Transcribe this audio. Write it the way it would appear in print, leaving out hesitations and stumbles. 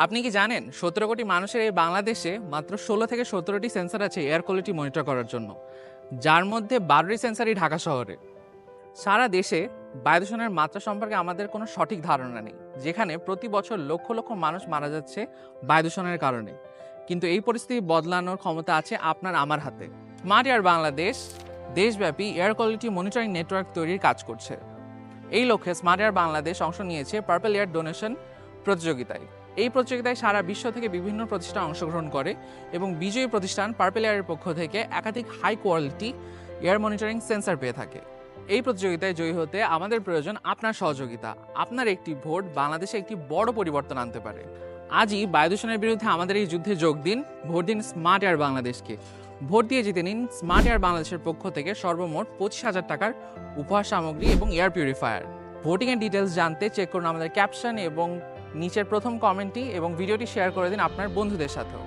আপনি কি জানেন ১৭ কোটি মানুষের এই বাংলাদেশে মাত্র ১৬ থেকে ১৭টি সেন্সর আছে এয়ার কোয়ালিটি মনিটর করার জন্য, যার মধ্যে ১২টি সেন্সরই ঢাকা শহরে। সারা দেশে বায়ু দূষণের মাত্রা সম্পর্কে আমাদের কোনো সঠিক ধারণা নেই, যেখানে প্রতি বছর লক্ষ লক্ষ মানুষ মারা যাচ্ছে বায়ু দূষণের কারণে। কিন্তু এই পরিস্থিতি বদলানোর ক্ষমতা আছে আপনার আমার হাতে। স্মার্ট এয়ার বাংলাদেশ দেশব্যাপী এয়ার কোয়ালিটি মনিটরিং নেটওয়ার্ক তৈরির কাজ করছে। এই লক্ষ্যে স্মার্ট এয়ার বাংলাদেশ অংশ নিয়েছে পার্পল এয়ার ডোনেশন প্রতিযোগিতায়। এই প্রতিযোগিতায় সারা বিশ্ব থেকে বিভিন্ন প্রতিষ্ঠান অংশগ্রহণ করে এবং বিজয়ী প্রতিষ্ঠান পার্পল এয়ারের পক্ষ থেকে একাধিক high quality air monitoring sensor পেয়ে থাকে। এই প্রতিযোগিতায় জয়ী হতে আমাদের প্রয়োজন আপনার সহযোগিতা। আপনার একটি ভোট বাংলাদেশে একটি বড় পরিবর্তন আনতে পারে। আজই বায়ু দূষণের বিরুদ্ধে আমাদের এই যুদ্ধে যোগ দিন। ভোট দিন স্মার্ট এয়ার বাংলাদেশকে। ভোট দিয়ে জিতে নিন স্মার্ট এয়ার বাংলাদেশের পক্ষ থেকে সর্বমোট ২৫,০০০ টাকার উপহার সামগ্রী এবং এয়ার পিউরিফায়ার। ভোটিংয়ের ডিটেলস জানতে চেক করুন আমাদের ক্যাপশন এবং নিচের প্রথম কমেন্টটি এবং ভিডিওটি শেয়ার করে দিন আপনার বন্ধুদের সাথেও।